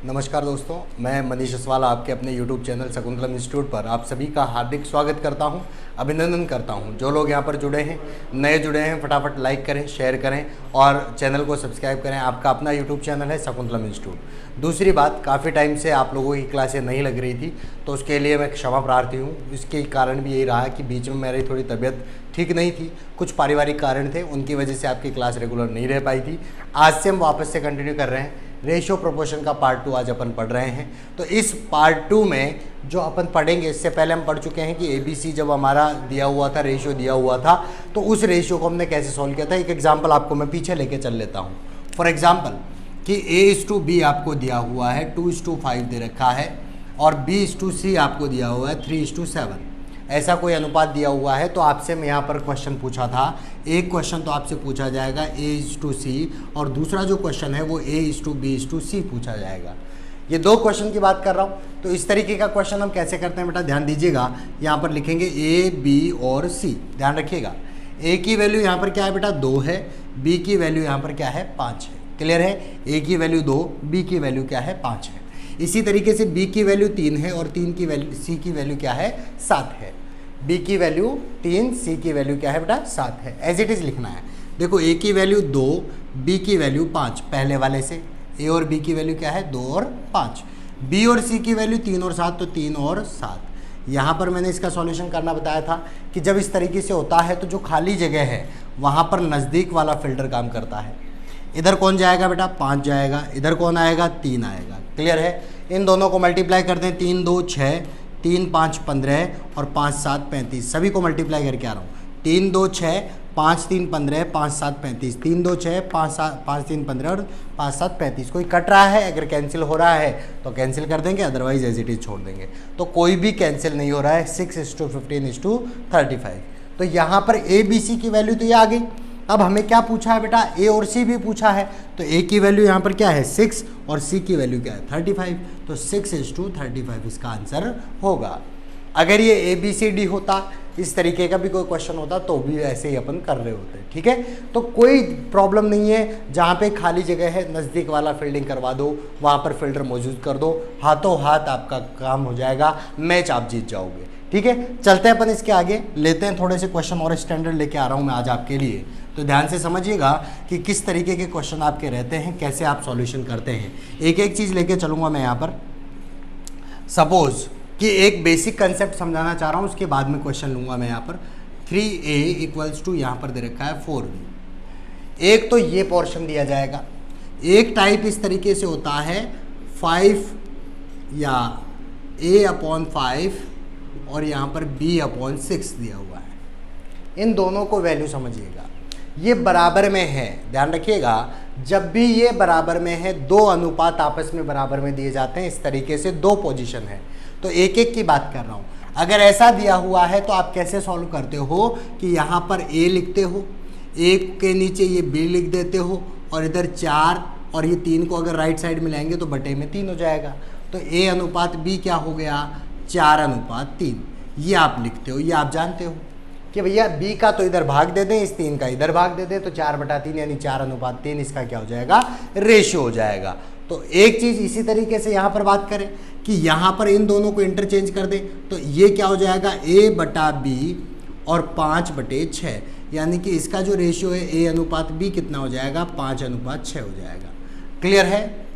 नमस्कार दोस्तों, मैं मनीष असवाल आपके अपने YouTube चैनल शकुंतलम इंस्टीट्यूट पर आप सभी का हार्दिक स्वागत करता हूं, अभिनंदन करता हूं। जो लोग यहां पर जुड़े हैं, नए जुड़े हैं, फटाफट लाइक करें, शेयर करें और चैनल को सब्सक्राइब करें। आपका अपना YouTube चैनल है शकुंतलम इंस्टीट्यूट। दूसरी बात, काफ़ी टाइम से आप लोगों की क्लासें नहीं लग रही थी, तो उसके लिए मैं क्षमा प्रार्थी हूँ। इसके कारण भी यही रहा कि बीच में मेरी थोड़ी तबीयत ठीक नहीं थी, कुछ पारिवारिक कारण थे, उनकी वजह से आपकी क्लास रेगुलर नहीं रह पाई थी। आज से हम वापस से कंटिन्यू कर रहे हैं। रेशियो प्रोपोर्शन का पार्ट 2 आज अपन पढ़ रहे हैं। तो इस पार्ट 2 में जो अपन पढ़ेंगे, इससे पहले हम पढ़ चुके हैं कि ABC जब हमारा दिया हुआ था, रेशियो दिया हुआ था, तो उस रेशियो को हमने कैसे सॉल्व किया था। एक एग्जांपल आपको मैं पीछे लेके चल लेता हूँ। फॉर एग्जांपल कि A/B आपको दिया हुआ है 2:5 दे रखा है और B/C आपको दिया हुआ है 3:7। ऐसा कोई अनुपात दिया हुआ है तो आपसे मैं यहाँ पर क्वेश्चन पूछा था। एक क्वेश्चन तो आपसे पूछा जाएगा A/C और दूसरा जो क्वेश्चन है वो A/B/C पूछा जाएगा। ये दो क्वेश्चन की बात कर रहा हूँ। तो इस तरीके का क्वेश्चन हम कैसे करते हैं बेटा, ध्यान दीजिएगा। यहाँ पर लिखेंगे A, B और C, ध्यान रखिएगा। A की वैल्यू यहाँ पर क्या है बेटा, 2 है। B की वैल्यू यहाँ पर क्या है, 5 है। क्लियर है। A की वैल्यू 2, B की वैल्यू क्या है, 5 है। इसी तरीके से B की वैल्यू 3 है और C की वैल्यू क्या है, 7 है। B की वैल्यू 3, C की वैल्यू क्या है बेटा, 7 है। एज इट इज लिखना है। देखो A की वैल्यू 2, B की वैल्यू 5, पहले वाले से। A और B की वैल्यू क्या है, 2 और 5। B और C की वैल्यू 3 और 7, तो 3 और 7। यहाँ पर मैंने इसका सॉल्यूशन करना बताया था कि जब इस तरीके से होता है तो जो खाली जगह है वहाँ पर नज़दीक वाला फिल्टर काम करता है। इधर कौन जाएगा बेटा, 5 जाएगा। इधर कौन आएगा, 3 आएगा। क्लियर है। इन दोनों को मल्टीप्लाई करते हैं। 3 2 6, 3 5 15 और 5 7 35। सभी को मल्टीप्लाई करके आ रहा हूँ। 3 2 6, 5 3 15, 5 7 35। 3 2 6, 5 3 15 और 5 7 35। कोई कट रहा है, अगर कैंसिल हो रहा है तो कैंसिल कर देंगे, अदरवाइज एज इट इज छोड़ देंगे। तो कोई भी कैंसिल नहीं हो रहा है। 6:15:35। तो यहाँ पर ABC की वैल्यू तो ये आ गई। अब हमें क्या पूछा है बेटा, A और C भी पूछा है। तो A की वैल्यू यहाँ पर क्या है, 6 और C की वैल्यू क्या है, 35। तो 6:35 इसका आंसर होगा। अगर ये ABCD होता, इस तरीके का भी कोई क्वेश्चन होता तो भी ऐसे ही अपन कर रहे होते। ठीक है। तो कोई प्रॉब्लम नहीं है। जहाँ पे खाली जगह है, नज़दीक वाला फील्डिंग करवा दो, वहाँ पर फिल्टर मौजूद कर दो, हाथों हाथ आपका काम हो जाएगा, मैच आप जीत जाओगे। ठीक है। चलते हैं अपन इसके आगे, लेते हैं थोड़े से क्वेश्चन और स्टैंडर्ड लेके आ रहा हूँ मैं आज आपके लिए। तो ध्यान से समझिएगा कि किस तरीके के क्वेश्चन आपके रहते हैं, कैसे आप सॉल्यूशन करते हैं। एक एक चीज़ लेके चलूँगा मैं यहाँ पर। सपोज कि एक बेसिक कंसेप्ट समझाना चाह रहा हूँ, उसके बाद में क्वेश्चन लूँगा मैं यहाँ पर। 3A = यहाँ पर दे रखा है 4B। एक तो ये पोर्शन दिया जाएगा। एक टाइप इस तरीके से होता है 5 या A/5 और यहाँ पर B/6 दिया हुआ है। इन दोनों को वैल्यू समझिएगा। ये बराबर में है, ध्यान रखिएगा। जब भी ये बराबर में है, दो अनुपात आपस में बराबर में दिए जाते हैं। इस तरीके से दो पोजीशन है, तो एक एक की बात कर रहा हूँ। अगर ऐसा दिया हुआ है तो आप कैसे सॉल्व करते हो कि यहाँ पर A लिखते हो, A के नीचे ये B लिख देते हो और इधर 4 और ये 3 को अगर राइट साइड में लाएंगे तो बटे में 3 हो जाएगा। तो A/B क्या हो गया, 4/3। ये आप लिखते हो, ये आप जानते हो कि भैया B का तो इधर भाग दे दें, इस 3 का इधर भाग दे दें, तो 4/3 यानी 4/3 इसका क्या हो जाएगा, रेशियो हो जाएगा। तो एक चीज़ इसी तरीके से यहाँ पर बात करें कि यहाँ पर इन दोनों को इंटरचेंज कर दें, तो ये क्या हो जाएगा, A/B और 5/6, यानी कि इसका जो रेशियो है A/B कितना हो जाएगा, 5/6 हो जाएगा। क्लियर है।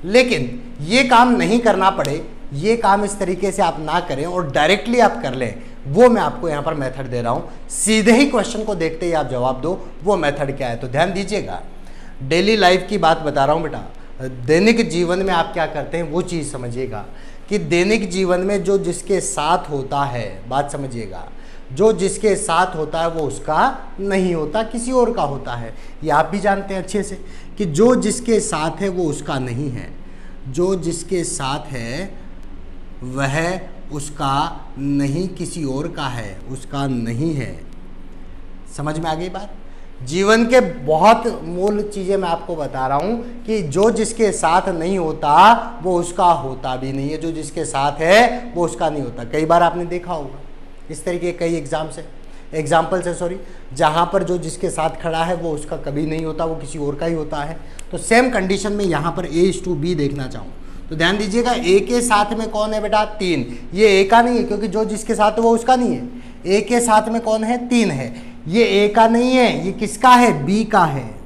लेकिन ये काम नहीं करना पड़े, ये काम इस तरीके से आप ना करें और डायरेक्टली आप कर लें, वो मैं आपको यहाँ पर मेथड दे रहा हूँ। सीधे ही क्वेश्चन को देखते ही आप जवाब दो, वो मेथड क्या है। तो ध्यान दीजिएगा, डेली लाइफ की बात बता रहा हूँ बेटा। दैनिक जीवन में आप क्या करते हैं वो चीज़ समझिएगा कि दैनिक जीवन में जो जिसके साथ होता है, बात समझिएगा, जो जिसके साथ होता है वो उसका नहीं होता, किसी और का होता है। ये आप भी जानते हैं अच्छे से कि जो जिसके साथ है वो उसका नहीं है, जो जिसके साथ है वह उसका नहीं, किसी और का है, उसका नहीं है। समझ में आ गई बात। जीवन के बहुत मूल चीज़ें मैं आपको बता रहा हूँ कि जो जिसके साथ नहीं होता वो उसका होता भी नहीं है, जो जिसके साथ है वो उसका नहीं होता। कई बार आपने देखा होगा इस तरीके कई एग्जाम्पल से सॉरी, जहाँ पर जो जिसके साथ खड़ा है वो उसका कभी नहीं होता, वो किसी और का ही होता है। तो सेम कंडीशन में यहाँ पर A/B देखना चाहूँ तो ध्यान दीजिएगा ए के साथ में कौन है बेटा 3, ये ए का नहीं है क्योंकि जो जिसके साथ है वो उसका नहीं है। ए के साथ में कौन है 3 है, ये ए का नहीं है, ये किसका है बी का है।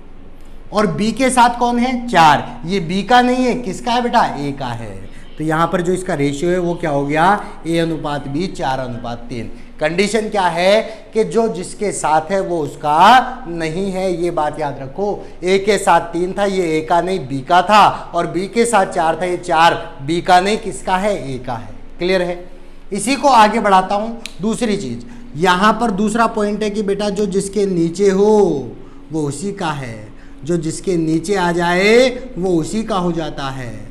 और बी के साथ कौन है 4, ये बी का नहीं है, किसका है बेटा ए का है। तो यहाँ पर जो इसका रेशियो है वो क्या हो गया ए अनुपात बी 4:3। कंडीशन क्या है कि जो जिसके साथ है वो उसका नहीं है, ये बात याद रखो। ए के साथ 3 था, ये ए का नहीं बी का था, और बी के साथ 4 था, ये 4 बी का नहीं किसका है ए का है। क्लियर है। इसी को आगे बढ़ाता हूं। दूसरी चीज यहां पर दूसरा पॉइंट है कि बेटा जो जिसके नीचे हो वो उसी का है, जो जिसके नीचे आ जाए वो उसी का हो जाता है,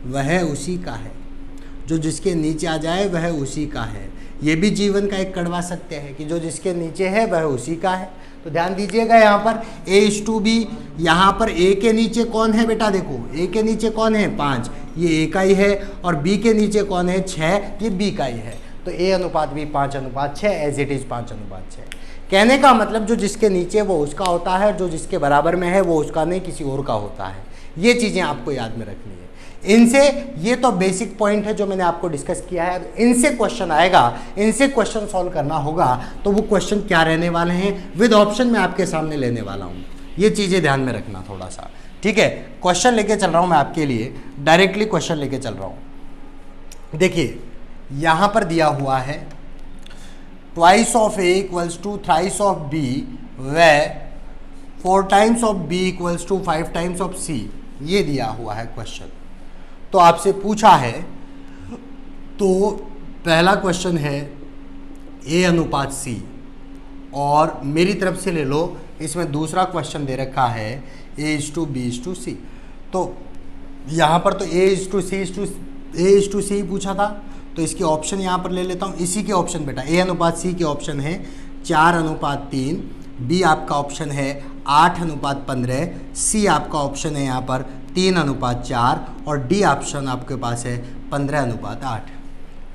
वह उसी का है। जो जिसके नीचे आ जाए वह उसी का है। ये भी जीवन का एक कड़वा सत्य है कि जो जिसके नीचे है वह उसी का है। तो ध्यान दीजिएगा यहाँ पर A/B, यहाँ पर ए के नीचे कौन है बेटा, देखो ए के नीचे कौन है 5, ये ए का ही है, और बी के नीचे कौन है 6, ये बी का ही है। तो A अनुपात B 5:6 एज इट इज 5:6। कहने का मतलब जो जिसके नीचे वो उसका होता है, जो जिसके बराबर में है वो उसका नहीं किसी और का होता है। ये चीज़ें आपको याद में रखनी है। इनसे, ये तो बेसिक पॉइंट है जो मैंने आपको डिस्कस किया है। इनसे क्वेश्चन आएगा, इनसे क्वेश्चन सॉल्व करना होगा, तो वो क्वेश्चन क्या रहने वाले हैं विद ऑप्शन में आपके सामने लेने वाला हूँ। ये चीज़ें ध्यान में रखना थोड़ा सा, ठीक है। क्वेश्चन लेके चल रहा हूँ मैं आपके लिए, डायरेक्टली क्वेश्चन लेके चल रहा हूँ। देखिए यहाँ पर दिया हुआ है twice of A equals to thrice of B व 4 times of B equals to 5 times of C, ये दिया हुआ है क्वेश्चन। तो आपसे पूछा है, तो पहला क्वेश्चन है ए अनुपात सी, और मेरी तरफ से ले लो, इसमें दूसरा क्वेश्चन दे रखा है A/B/C। तो यहाँ पर तो A/C पूछा था, तो इसके ऑप्शन यहाँ पर ले लेता हूँ। इसी के ऑप्शन बेटा A अनुपात C के ऑप्शन है 4:3, बी आपका ऑप्शन है 8:15, सी आपका ऑप्शन है यहाँ पर 3:4, और डी ऑप्शन आपके पास है 15:8।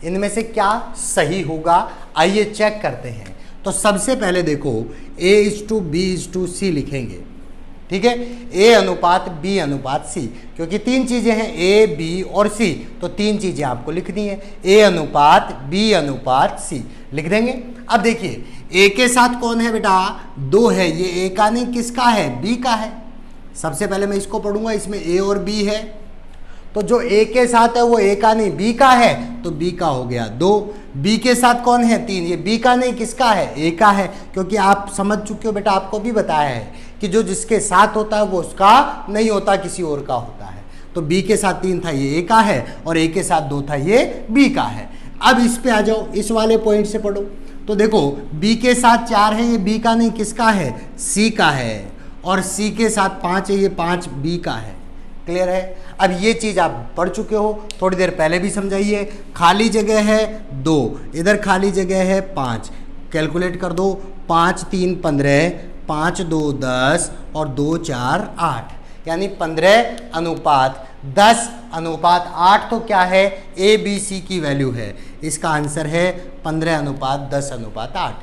इनमें से क्या सही होगा, आइए चेक करते हैं। तो सबसे पहले देखो A/B/C लिखेंगे, ठीक है। A अनुपात B अनुपात C, क्योंकि 3 चीज़ें हैं A, B और C, तो 3 चीज़ें आपको लिखनी है। A अनुपात B अनुपात C लिख देंगे। अब देखिए A के साथ कौन है बेटा 2 है, ये A का नहीं किसका है B का है। सबसे पहले मैं इसको पढ़ूंगा, इसमें A और B है, तो जो A के साथ है वो A का नहीं B का है, तो B का हो गया 2। B के साथ कौन है 3, ये B का नहीं किसका है A का है, क्योंकि आप समझ चुके हो बेटा, आपको भी बताया है कि जो जिसके साथ होता है वो उसका नहीं होता, किसी और का होता है। तो B के साथ 3 था, ये A का है, और A के साथ 2 था, ये B का है। अब इस पे आ जाओ, इस वाले पॉइंट से पढ़ो। तो देखो B के साथ 4 है, ये B का नहीं किसका है C का है, और C के साथ 5 है, ये 5 B का है। क्लियर है। अब ये चीज़ आप पढ़ चुके हो, थोड़ी देर पहले भी समझाइए। खाली जगह है 2, इधर खाली जगह है 5, कैलकुलेट कर दो, 5 3 15, 5 2 10, और 2 4 8, यानी 15:10:8। तो क्या है ABC की वैल्यू है, इसका आंसर है 15:10:8।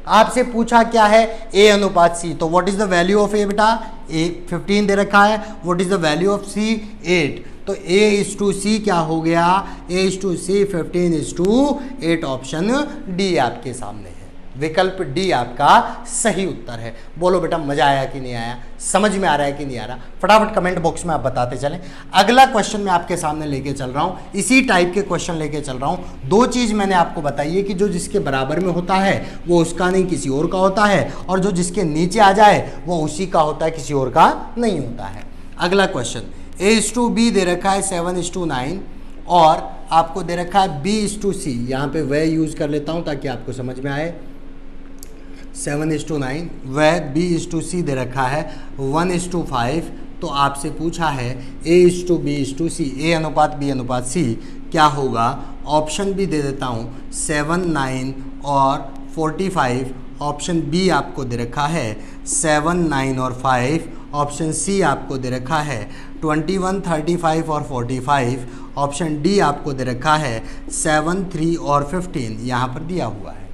आपसे पूछा क्या है A अनुपात C, तो what is the value of A बेटा, A 15 दे रखा है, what is the value of C 8, तो A/C क्या हो गया, A/C 15:8। ऑप्शन डी आपके सामने है, विकल्प डी आपका सही उत्तर है। बोलो बेटा मजा आया कि नहीं आया, समझ में आ रहा है कि नहीं आ रहा, फटाफट कमेंट बॉक्स में आप बताते चलें। अगला क्वेश्चन मैं आपके सामने लेके चल रहा हूँ, इसी टाइप के क्वेश्चन लेके चल रहा हूँ। 2 चीज़ मैंने आपको बताई है कि जो जिसके बराबर में होता है वो उसका नहीं किसी और का होता है, और जो जिसके नीचे आ जाए वो उसी का होता है, किसी और का नहीं होता है। अगला क्वेश्चन A/B दे रखा है 7:9, और आपको दे रखा है B/C। यहाँ पे वह यूज़ कर लेता हूँ ताकि आपको समझ में आए। 7:9 वह B/C दे रखा है 1:5। तो आपसे पूछा है A/B/C, A अनुपात B अनुपात C क्या होगा। ऑप्शन भी दे देता हूँ 7 9 और 45। ऑप्शन बी आपको दे रखा है 7 9 और 5। ऑप्शन सी आपको दे रखा है 21 35 और 45। ऑप्शन डी आपको दे रखा है 7 3 और 15, यहाँ पर दिया हुआ है।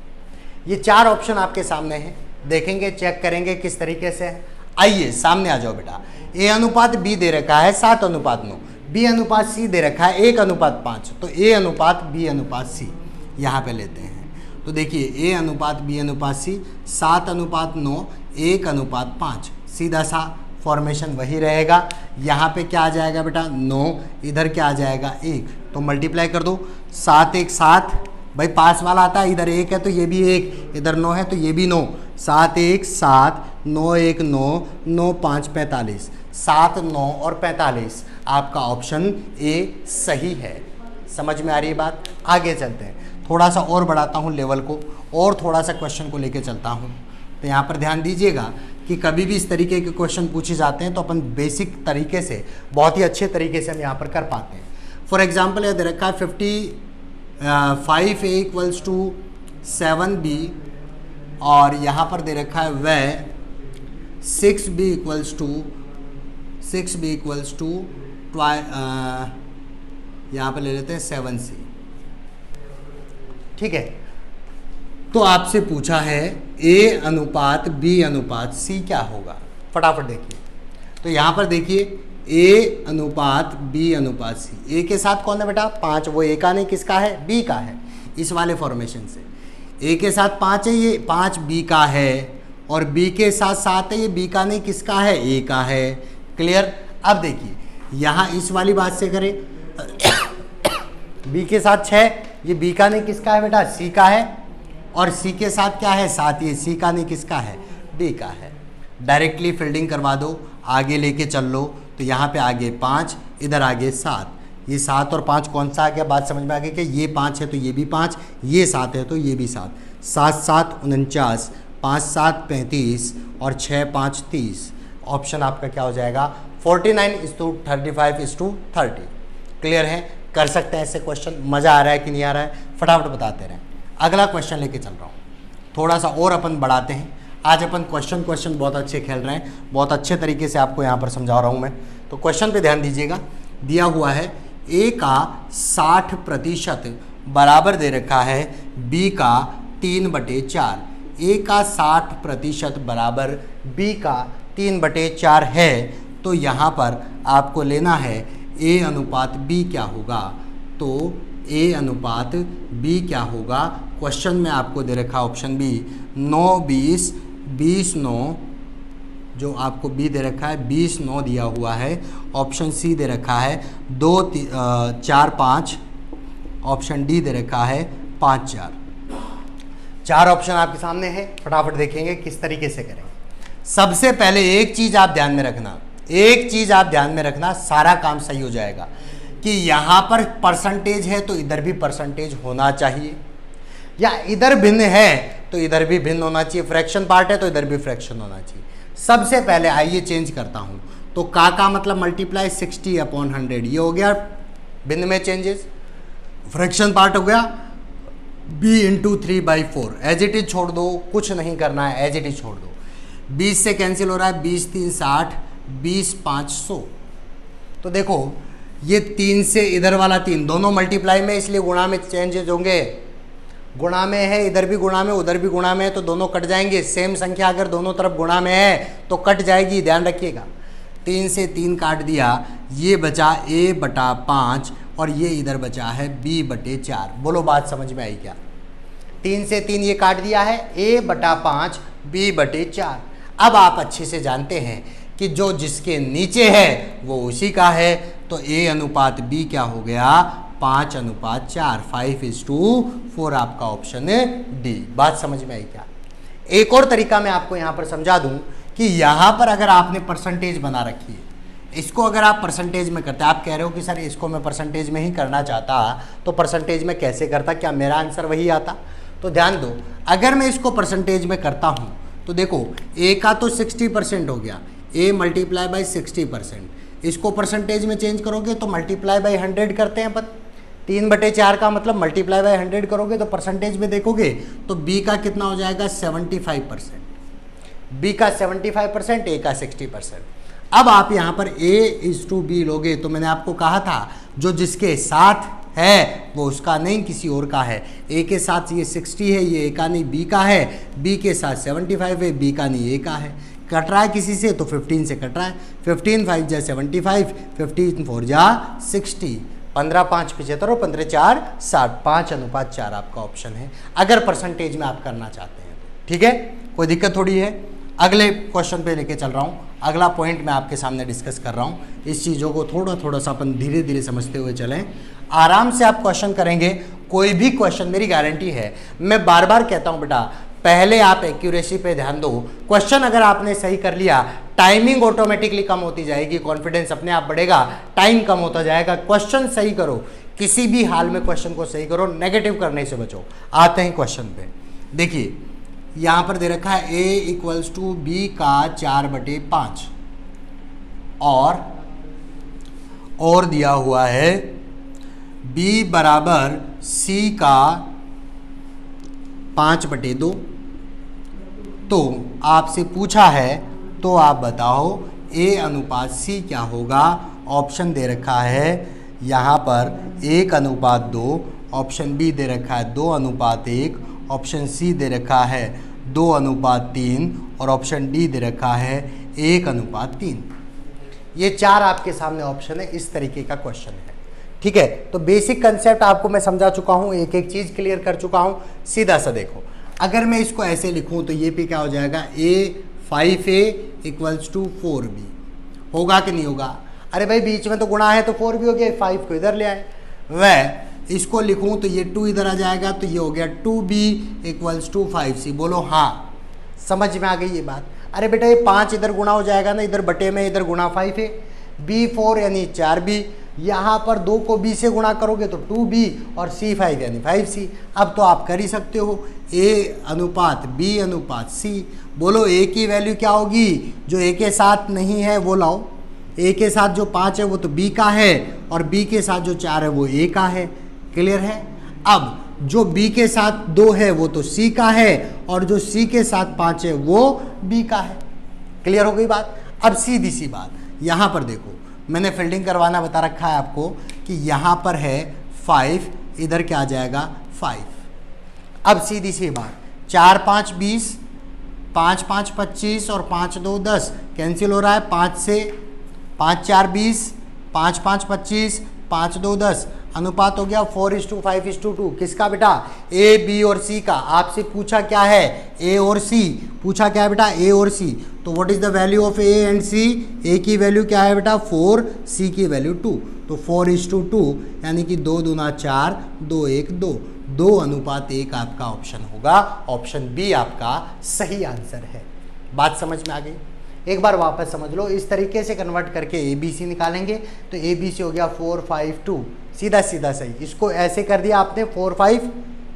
ये 4 ऑप्शन आपके सामने हैं, देखेंगे चेक करेंगे किस तरीके से है। आइए सामने आ जाओ बेटा। A अनुपात B दे रखा है 7:9, बी अनुपात सी दे रखा है 1:5, तो ए अनुपात बी अनुपात सी यहाँ पे लेते हैं। तो देखिए ए अनुपात बी अनुपात सी 7:9 1:5, सीधा सा फॉर्मेशन वही रहेगा। यहाँ पे क्या आ जाएगा बेटा 9, इधर क्या आ जाएगा 1, तो मल्टीप्लाई कर दो 7 1 7, भाई पास वाला आता है, इधर 1 है तो ये भी 1, इधर 9 है तो ये भी 9, 7 1 7 9 1 9 9 5 45, 7 9 और 45 आपका ऑप्शन ए सही है। समझ में आ रही है बात? आगे चलते हैं, थोड़ा सा और बढ़ाता हूँ लेवल को और थोड़ा सा क्वेश्चन को लेके चलता हूँ। तो यहाँ पर ध्यान दीजिएगा कि कभी भी इस तरीके के क्वेश्चन पूछे जाते हैं तो अपन बेसिक तरीके से बहुत ही अच्छे तरीके से हम यहाँ पर कर पाते हैं। फॉर एग्जाम्पल यह दे रखा है 5a = 7b और यहाँ पर दे रखा है वह 6b = यहाँ पर ले लेते हैं 7c। ठीक है, तो आपसे पूछा है a अनुपात b अनुपात c क्या होगा, फटाफट देखिए। तो यहाँ पर देखिए a अनुपात b अनुपात c, a के साथ कौन है बेटा 5, वो a का नहीं किसका है b का है। इस वाले फॉर्मेशन से a के साथ 5 है, ये 5 b का है, और b के साथ 7 है, ये b का नहीं किसका है a का है। क्लियर? अब देखिए यहाँ इस वाली बात से करें b के साथ 6, ये b का नहीं किसका है बेटा c का है, और c के साथ क्या है 7, ये c का नहीं किसका है d का है। डायरेक्टली फील्डिंग करवा दो, आगे लेके चल लो। तो यहाँ पे आगे 5, इधर आगे 7, ये 7 और 5 कौन सा आ गया, बात समझ में आ गई कि ये 5 है तो ये भी 5, ये 7 है तो ये भी 7, 7 7 49, 5 7 35 और 6 5 30। ऑप्शन आपका क्या हो जाएगा 49:35:30। क्लियर है? कर सकते हैं ऐसे क्वेश्चन। मज़ा आ रहा है कि नहीं आ रहा है, फटाफट बताते रहें। अगला क्वेश्चन लेके चल रहा हूँ, थोड़ा सा और अपन बढ़ाते हैं। आज अपन क्वेश्चन बहुत अच्छे खेल रहे हैं, बहुत अच्छे तरीके से आपको यहाँ पर समझा रहा हूँ मैं। तो क्वेश्चन पे ध्यान दीजिएगा, दिया हुआ है a का 60% बराबर दे रखा है b का 3/4। a का 60% बराबर b का 3/4 है, तो यहाँ पर आपको लेना है a अनुपात b क्या होगा। तो a अनुपात b क्या होगा, क्वेश्चन में आपको दे रखा ऑप्शन बी 9 20 20 9, जो आपको b दे रखा है 20 9 दिया हुआ है। ऑप्शन सी दे रखा है 2 4 5, ऑप्शन डी दे रखा है 5 4। 4 ऑप्शन आपके सामने है, फटाफट देखेंगे किस तरीके से करेंगे। सबसे पहले एक चीज़ आप ध्यान में रखना, एक चीज़ आप ध्यान में रखना, सारा काम सही हो जाएगा कि यहाँ पर परसेंटेज है तो इधर भी परसेंटेज होना चाहिए, या इधर भिन्न है तो इधर भी भिन्न होना चाहिए, फ्रैक्शन पार्ट है तो इधर भी फ्रैक्शन होना चाहिए। सबसे पहले आइए चेंज करता हूँ, तो का मतलब मल्टीप्लाई 60/100, ये हो गया भिन्न में चेंजेस। फ्रैक्शन पार्ट हो गया b × 3/4, एज इट इज छोड़ दो, कुछ नहीं करना है, एज इट इज छोड़ दो। 20 से कैंसिल हो रहा है, 20 3 60, 20 5 100। तो देखो ये 3 से इधर वाला 3 दोनों मल्टीप्लाई में, इसलिए गुणा में चेंजेस होंगे। गुणा में है, इधर भी गुणा में उधर भी गुणा में है, तो दोनों कट जाएंगे। सेम संख्या अगर दोनों तरफ गुणा में है तो कट जाएगी, ध्यान रखिएगा। 3 से 3 काट दिया, ये बचा a/5 और ये इधर बचा है b/4। बोलो बात समझ में आई क्या? 3 से 3 ये काट दिया है, a/5 b/4। अब आप अच्छे से जानते हैं कि जो जिसके नीचे है वो उसी का है, तो a अनुपात b क्या हो गया 5:4, 5:4 आपका ऑप्शन है डी। बात समझ में आई क्या? एक और तरीका मैं आपको यहाँ पर समझा दूँ कि यहाँ पर अगर आपने परसेंटेज बना रखी है, इसको अगर आप परसेंटेज में करते, आप कह रहे हो कि सर इसको मैं परसेंटेज में ही करना चाहता, तो परसेंटेज में कैसे करता, क्या मेरा आंसर वही आता? तो ध्यान दो, अगर मैं इसको परसेंटेज में करता हूँ तो देखो a का तो 60% हो गया, a × 60%। इसको परसेंटेज में चेंज करोगे तो मल्टीप्लाई बाई 100 करते हैं अपन। 3/4 का मतलब मल्टीप्लाई बाई 100 करोगे तो परसेंटेज में देखोगे तो b का कितना हो जाएगा 75%, b का 75%, a का 60%। अब आप यहाँ पर a/b लोगे तो मैंने आपको कहा था जो जिसके साथ है वो उसका नहीं किसी और का है। a के साथ ये 60 है, ये a का नहीं b का है, b के साथ 75 है, b का नहीं a का है। कट रहा है किसी से तो 15 से कट रहा है, 15 5 जा 75, 15 4 जा 60, 15 5 75 और 15 4 60, 5:4 आपका ऑप्शन है अगर परसेंटेज में आप करना चाहते हैं। ठीक है, कोई दिक्कत थोड़ी है। अगले क्वेश्चन पे लेके चल रहा हूँ, अगला पॉइंट मैं आपके सामने डिस्कस कर रहा हूँ। इस चीज़ों को थोड़ा सा अपन धीरे धीरे समझते हुए चलें, आराम से आप क्वेश्चन करेंगे। कोई भी क्वेश्चन, मेरी गारंटी है, मैं बार बार कहता हूँ बेटा, पहले आप एक्यूरेसी पे ध्यान दो। क्वेश्चन अगर आपने सही कर लिया, टाइमिंग ऑटोमेटिकली कम होती जाएगी, कॉन्फिडेंस अपने आप बढ़ेगा, टाइम कम होता जाएगा। क्वेश्चन सही करो, किसी भी हाल में क्वेश्चन को सही करो, नेगेटिव करने से बचो। आते हैं क्वेश्चन पे। देखिए यहाँ पर दे रखा है a = b का 4/5 और दिया हुआ है b बराबर c का 5/2। तो आपसे पूछा है, तो आप बताओ a/c क्या होगा। ऑप्शन दे रखा है यहाँ पर 1:2, ऑप्शन बी दे रखा है 2:1, ऑप्शन सी दे रखा है 2:3 और ऑप्शन डी दे रखा है 1:3। ये 4 आपके सामने ऑप्शन है। इस तरीके का क्वेश्चन है। ठीक है, तो बेसिक कंसेप्ट आपको मैं समझा चुका हूँ, एक एक चीज़ क्लियर कर चुका हूँ। सीधा सा देखो, अगर मैं इसको ऐसे लिखूँ तो ये पे क्या हो जाएगा, a5a = 4b होगा कि नहीं होगा। अरे भाई बीच में तो गुणा है तो 4 भी हो गया, 5 को इधर ले आए। वह इसको लिखूं तो ये 2 इधर आ जाएगा, तो ये हो गया 2b = 5c। बोलो हाँ, समझ में आ गई ये बात। अरे बेटा ये 5 इधर गुणा हो जाएगा ना, इधर बटे में, इधर गुणा 5 है, b4 यानी 4b, यहाँ पर 2 को b से गुणा करोगे तो 2b और c5 यानी 5c। अब तो आप कर ही सकते हो, a/b/c। बोलो a की वैल्यू क्या होगी, जो a के साथ नहीं है वो लाओ। a के साथ जो 5 है वो तो b का है, और b के साथ जो 4 है वो a का है। क्लियर है। अब जो b के साथ 2 है वो तो c का है, और जो c के साथ 5 है वो b का है। क्लियर हो गई बात। अब सीधी सी बात, यहाँ पर देखो, मैंने फील्डिंग करवाना बता रखा है आपको कि यहाँ पर है 5, इधर क्या आ जाएगा 5। अब सीधी सी बात, 4 5 20, 5 5 25 और 5 2 10 कैंसिल हो रहा है। 5 से 5 4 20, 5 5 25, 5 2 10, अनुपात हो गया 4:5:2। किसका बेटा, ए बी और सी का। आपसे पूछा क्या है, ए और सी पूछा क्या है बेटा, ए और सी। तो what is the value of A and C. A की वैल्यू क्या है बेटा 4, सी की वैल्यू 2। तो 4:2 यानी कि 2 दूना 4, 2 1 2, 2:1 आपका ऑप्शन होगा। ऑप्शन बी आपका सही आंसर है। बात समझ में आ गई। एक बार वापस समझ लो, इस तरीके से कन्वर्ट करके ए बी सी निकालेंगे तो ए बी सी हो गया 4 5 2, सीधा सीधा सही। इसको ऐसे कर दिया आपने 4 5,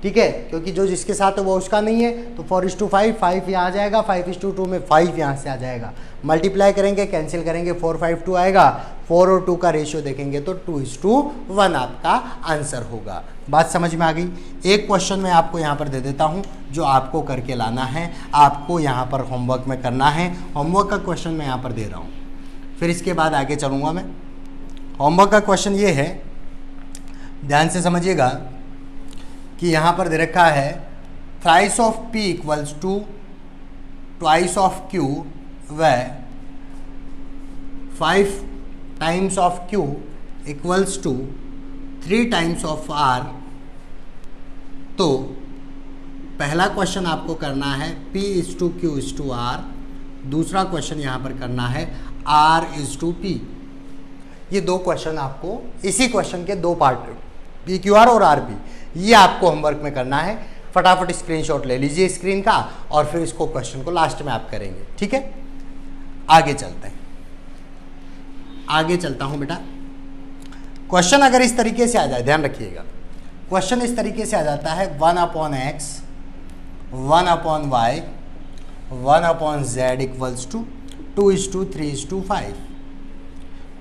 ठीक है, क्योंकि जो जिसके साथ है वो उसका नहीं है, तो 4:5, 5 यहाँ आ जाएगा, 5:2 में 5 यहाँ से आ जाएगा। मल्टीप्लाई करेंगे, कैंसिल करेंगे, 4 5 2 आएगा। 4 और 2 का रेशियो देखेंगे तो 2:1 आपका आंसर होगा। बात समझ में आ गई। एक क्वेश्चन मैं आपको यहाँ पर दे देता हूँ जो आपको करके लाना है, आपको यहाँ पर होमवर्क में करना है। होमवर्क का क्वेश्चन मैं यहाँ पर दे रहा हूँ, फिर इसके बाद आगे चलूँगा मैं। होमवर्क का क्वेश्चन ये है, ध्यान से समझिएगा कि यहाँ पर दे रखा है thrice of p = twice of q व 5 times of q = 3 times of r। तो पहला क्वेश्चन आपको करना है p:q:r, दूसरा क्वेश्चन यहाँ पर करना है r:p। ये दो क्वेश्चन आपको, इसी क्वेश्चन के दो पार्ट, PQR और RP, ये आपको होमवर्क में करना है। फटाफट स्क्रीनशॉट ले लीजिए स्क्रीन का, और फिर इसको क्वेश्चन को लास्ट में आप करेंगे। ठीक है, आगे चलते हैं। आगे चलता हूं बेटा। क्वेश्चन अगर इस तरीके से आ जाए, ध्यान रखिएगा, क्वेश्चन इस तरीके से आ जाता है 1/x 1/y 1/z = 2:3:5।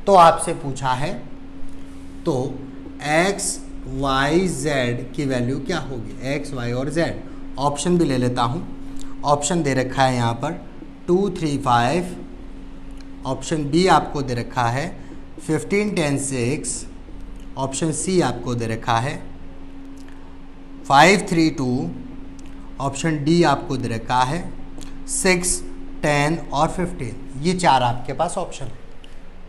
तो आपसे पूछा है, तो x y z की वैल्यू क्या होगी, x y और z। ऑप्शन भी ले लेता हूँ। ऑप्शन दे रखा है यहाँ पर 2 3 5, ऑप्शन बी आपको दे रखा है 15 10 6, ऑप्शन सी आपको दे रखा है 5 3 2, ऑप्शन डी आपको दे रखा है 6 10 और 15, ये 4 आपके पास ऑप्शन है।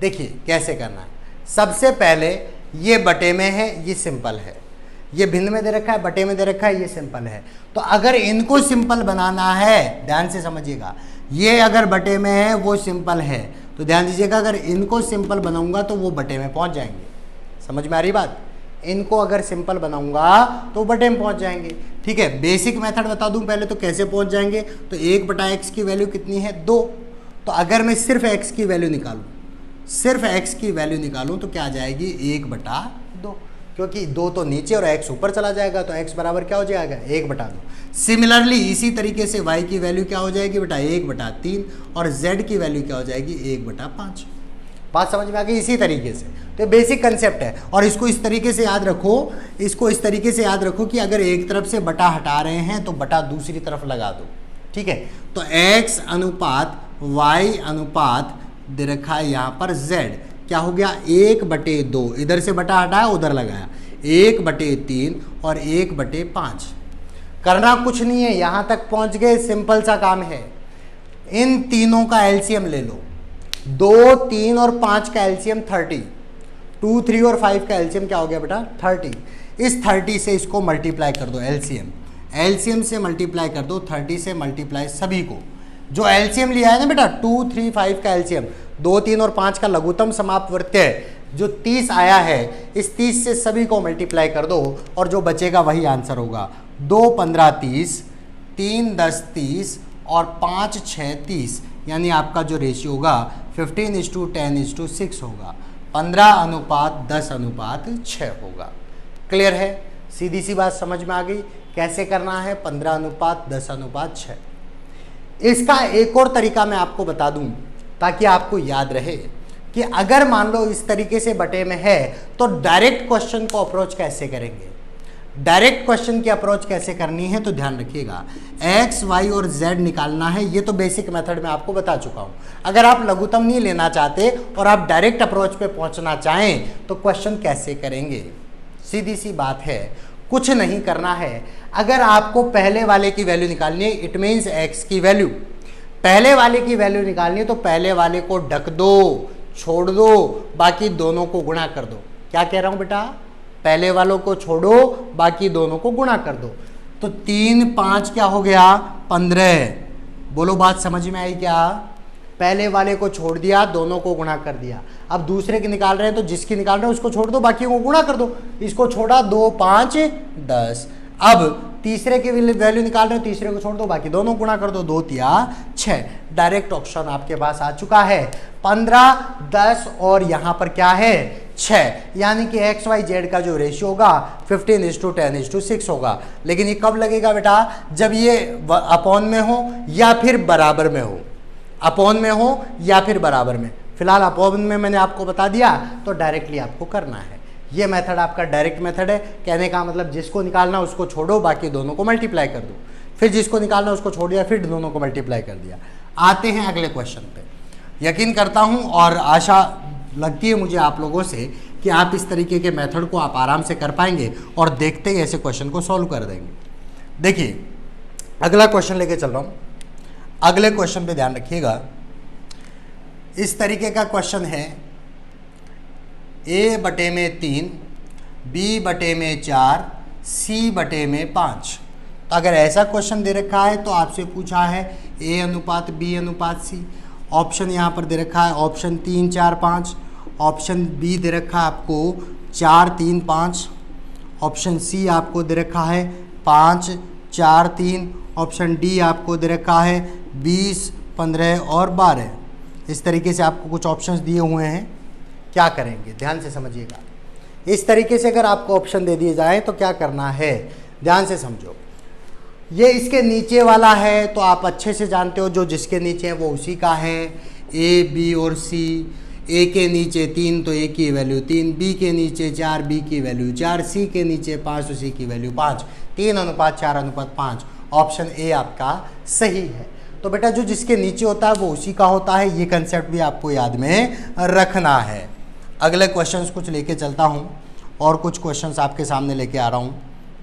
देखिए कैसे करना है। सबसे पहले ये बटे में है, ये सिंपल है, ये भिन्न में दे रखा है, बटे में दे रखा है, ये सिंपल है। तो अगर इनको सिंपल बनाना है, ध्यान से समझिएगा, ये अगर बटे में है वो सिंपल है, तो ध्यान दीजिएगा अगर इनको सिंपल बनाऊंगा तो वो बटे में पहुंच जाएंगे। समझ में आ रही बात? इनको अगर सिंपल बनाऊंगा तो बटे में पहुंच जाएंगे। ठीक है, बेसिक मेथड बता दूं पहले तो कैसे पहुंच जाएंगे। तो 1/x की वैल्यू कितनी है? 2। तो अगर मैं सिर्फ x की वैल्यू निकालूं, सिर्फ x की वैल्यू निकालूं तो क्या आ जाएगी? 1/2, क्योंकि 2 तो नीचे और x ऊपर चला जाएगा, तो x बराबर क्या हो जाएगा? 1/2। सिमिलरली इसी तरीके से y की वैल्यू क्या हो जाएगी बेटा? 1/3, और z की वैल्यू क्या हो जाएगी? 1/5। बात समझ में आ गई? इसी तरीके से, तो बेसिक कंसेप्ट है। और इसको इस तरीके से याद रखो, इसको इस तरीके से याद रखो कि अगर एक तरफ से बटा हटा रहे हैं तो बटा दूसरी तरफ लगा दो। ठीक है, तो x अनुपात y अनुपात दे रखा है यहाँ पर z, क्या हो गया? 1/2, इधर से बटा हटाया उधर लगाया, 1/3 और 1/5। करना कुछ नहीं है, यहाँ तक पहुँच गए, सिंपल सा काम है। इन तीनों का एलसीएम ले लो, 2, 3 और 5 का एलसीएम 30, 2, 3 और 5 का एलसीएम क्या हो गया बेटा? 30। इस 30 से इसको मल्टीप्लाई कर दो, एलसीएम से मल्टीप्लाई कर दो, 30 से मल्टीप्लाई सभी को। जो एलसीएम लिया है ना बेटा, 2, 3, 5 का एलसीएम, 2, 3 और 5 का लघुत्तम समापवर्त्य जो 30 आया है, इस 30 से सभी को मल्टीप्लाई कर दो और जो बचेगा वही आंसर होगा। 2, 15, 30, 3, 10, 30 और 5, 6, 30, यानी आपका जो रेशियो होगा 15:10:6 होगा, 15:10:6 होगा। क्लियर है? सीधी सी बात समझ में आ गई कैसे करना है? 15:10:6। इसका एक और तरीका मैं आपको बता दूं ताकि आपको याद रहे कि अगर मान लो इस तरीके से बटे में है तो डायरेक्ट क्वेश्चन को अप्रोच कैसे करेंगे। डायरेक्ट क्वेश्चन की अप्रोच कैसे करनी है तो ध्यान रखिएगा, x, y और z निकालना है। ये तो बेसिक मेथड में आपको बता चुका हूं। अगर आप लघुत्तम नहीं लेना चाहते और आप डायरेक्ट अप्रोच पे पहुंचना चाहें तो क्वेश्चन कैसे करेंगे? सीधी सी बात है, कुछ नहीं करना है। अगर आपको पहले वाले की वैल्यू निकालनी है, इट मीन्स x की वैल्यू, पहले वाले की वैल्यू निकालनी है तो पहले वाले को ढक दो, छोड़ दो, बाकी दोनों को गुणा कर दो। क्या कह रहा हूं बेटा? पहले वालों को छोड़ो, बाकी दोनों को गुणा कर दो। तो 3, 5 क्या हो गया? 15। बोलो बात समझ में आई क्या? पहले वाले को छोड़ दिया, दोनों को गुणा कर दिया। अब दूसरे की निकाल रहे हैं तो जिसकी निकाल रहे हैं उसको छोड़ दो, बाकी को गुणा कर दो। इसको छोड़ा, 2, 5, 10। अब तीसरे की वैल्यू निकाल रहे हो, तीसरे को छोड़ दो, बाकी दोनों गुणा कर दो, 2, 3, 6। डायरेक्ट ऑप्शन आपके पास आ चुका है। 15, 10 और यहाँ पर क्या है? 6, यानी कि एक्स वाई जेड का जो रेशियो होगा 15:10:6 होगा। लेकिन ये कब लगेगा बेटा? जब ये अपॉन में हो या फिर बराबर में हो, अपॉन में हो या फिर बराबर में। फिलहाल अपॉन में मैंने आपको बता दिया, तो डायरेक्टली आपको करना है। ये मेथड आपका डायरेक्ट मेथड है। कहने का मतलब जिसको निकालना उसको छोड़ो, बाकी दोनों को मल्टीप्लाई कर दो, फिर जिसको निकालना उसको छोड़ दिया, फिर दोनों को मल्टीप्लाई कर दिया। आते हैं अगले क्वेश्चन पे। यकीन करता हूं और आशा लगती है मुझे आप लोगों से कि आप इस तरीके के मेथड को आप आराम से कर पाएंगे और देखते ही ऐसे क्वेश्चन को सॉल्व कर देंगे। देखिए अगला क्वेश्चन लेके चल रहा हूं। अगले क्वेश्चन पे ध्यान रखिएगा। इस तरीके का क्वेश्चन है, a/3, b/4, c/5। तो अगर ऐसा क्वेश्चन दे रखा है तो आपसे पूछा है a:b:c। ऑप्शन यहाँ पर दे रखा है, ऑप्शन 3, 4, 5। ऑप्शन बी दे रखा है आपको 4, 3, 5। ऑप्शन सी आपको दे रखा है 5, 4, 3। ऑप्शन डी आपको दे रखा है 20, 15 और 12। इस तरीके से आपको कुछ ऑप्शंस दिए हुए हैं। क्या करेंगे? ध्यान से समझिएगा। इस तरीके से अगर आपको ऑप्शन दे दिए जाए तो क्या करना है, ध्यान से समझो। ये इसके नीचे वाला है तो आप अच्छे से जानते हो, जो जिसके नीचे है वो उसी का है। ए, बी और सी। ए के नीचे 3 तो ए की वैल्यू 3, बी के नीचे 4, बी की वैल्यू 4, सी के नीचे 5 तो सी की वैल्यू 5। 3:4:5। ऑप्शन ए आपका सही है। तो बेटा जो जिसके नीचे होता है वो उसी का होता है। ये कंसेप्ट भी आपको याद में रखना है। अगले क्वेश्चंस कुछ लेके चलता हूँ और कुछ क्वेश्चंस आपके सामने लेके आ रहा हूँ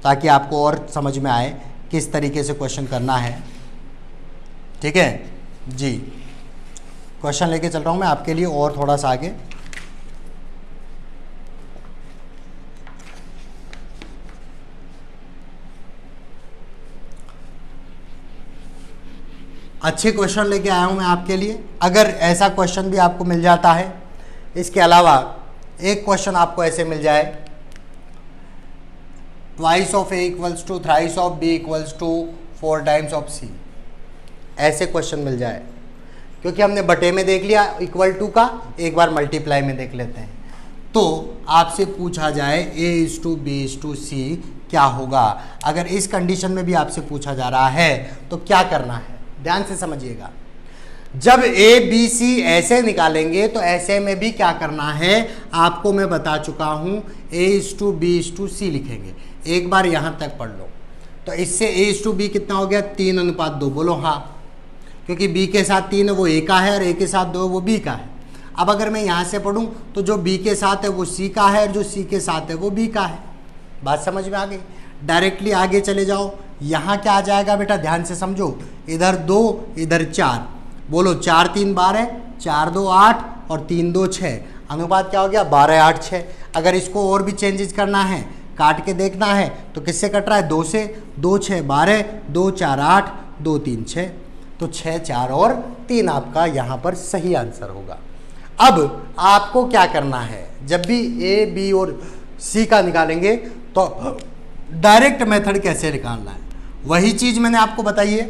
ताकि आपको और समझ में आए किस तरीके से क्वेश्चन करना है। ठीक है, जी, क्वेश्चन लेके चल रहा हूँ मैं आपके लिए और थोड़ा सा आगे। अच्छे क्वेश्चन लेके आया हूँ मैं आपके लिए। अगर ऐसा क्वेश्चन भी आपको मिल जाता है, इसके अलावा एक क्वेश्चन आपको ऐसे मिल जाए, twice of A equals to thrice of B equals to 4 times of C, ऐसे क्वेश्चन मिल जाए, क्योंकि हमने बटे में देख लिया इक्वल टू का, एक बार मल्टीप्लाई में देख लेते हैं। तो आपसे पूछा जाए A is to B is to C क्या होगा। अगर इस कंडीशन में भी आपसे पूछा जा रहा है तो क्या करना है, ध्यान से समझिएगा। जब ए बी सी ऐसे निकालेंगे तो ऐसे में भी क्या करना है आपको मैं बता चुका हूं, A is to B is to C लिखेंगे। एक बार यहां तक पढ़ लो। तो इससे ए इज टू बी कितना हो गया, 3:2। बोलो हाँ, क्योंकि b के साथ 3 है वो a का है और a के साथ 2 है वो b का है। अब अगर मैं यहाँ से पढ़ूँ तो जो b के साथ है वो c का है और जो c के साथ है वो b का है। बात समझ में आ गई। डायरेक्टली आगे चले जाओ, यहाँ क्या आ जाएगा बेटा, ध्यान से समझो। इधर 2 इधर 4, बोलो 4 3 12, 4 2 8 और 3 2 6। अनुपात क्या हो गया, 12 8 6। अगर इसको और भी चेंजेस करना है, काट के देखना है तो किससे कट रहा है, 2 से। 2 6 12, 2 4 8, 2 3 6। तो 6 4 और 3 आपका यहाँ पर सही आंसर होगा। अब आपको क्या करना है, जब भी ए बी और सी का निकालेंगे तो डायरेक्ट मेथड कैसे निकालना है, वही चीज मैंने आपको बताई है।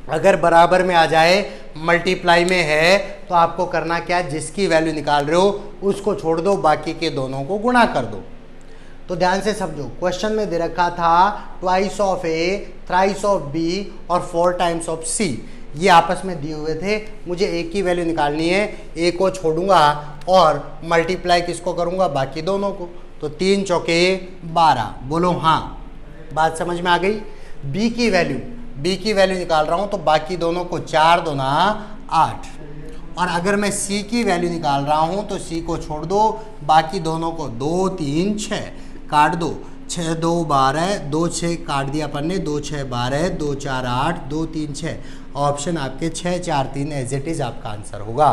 अगर बराबर में आ जाए, मल्टीप्लाई में है, तो आपको करना क्या है, जिसकी वैल्यू निकाल रहे हो उसको छोड़ दो, बाकी के दोनों को गुणा कर दो। तो ध्यान से समझो, क्वेश्चन में दे रखा था twice of A, thrice of B और 4 टाइम्स ऑफ सी। ये आपस में दिए हुए थे, मुझे ए की वैल्यू निकालनी है, ए को छोड़ूंगा और मल्टीप्लाई किसको करूंगा, बाकी दोनों को। तो 3 चौके 12, बोलो हाँ। बात समझ में आ गई। बी की वैल्यू निकाल रहा हूं तो बाकी दोनों को 4 दूना 8, और अगर मैं सी की वैल्यू निकाल रहा हूं तो सी को छोड़ दो, बाकी दोनों को 2 3 6 काट दो। 6 2 12, 2 6 काट दिया अपन ने, 2 6 12, 2 4 8, 2 3 6। ऑप्शन आपके 6 4 3 एज इट इज आपका आंसर होगा।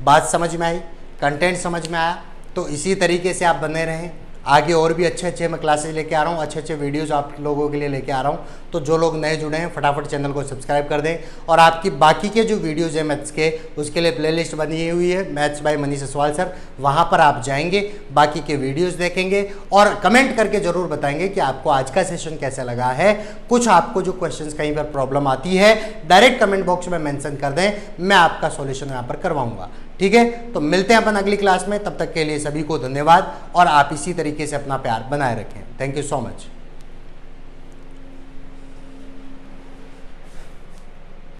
बात समझ में आई, कंटेंट समझ में आया, तो इसी तरीके से आप बने रहें। आगे और भी अच्छे मैं क्लासेस लेके आ रहा हूँ, अच्छे वीडियोस आप लोगों के लिए लेके आ रहा हूँ। तो जो लोग नए जुड़े हैं फटाफट चैनल को सब्सक्राइब कर दें, और आपकी बाकी के जो वीडियोस हैं मैथ्स के, उसके लिए प्लेलिस्ट बनी हुई है maths by Manish Aswal sir. वहाँ पर आप जाएंगे, बाकी के वीडियोज़ देखेंगे और कमेंट करके ज़रूर बताएंगे कि आपको आज का सेशन कैसा लगा है। कुछ आपको जो क्वेश्चन कहीं पर प्रॉब्लम आती है, डायरेक्ट कमेंट बॉक्स में मैंशन कर दें, मैं आपका सॉल्यूशन यहाँ पर करवाऊँगा। ठीक है, तो मिलते हैं अपन अगली क्लास में। तब तक के लिए सभी को धन्यवाद, और आप इसी तरीके से अपना प्यार बनाए रखें। Thank you so much.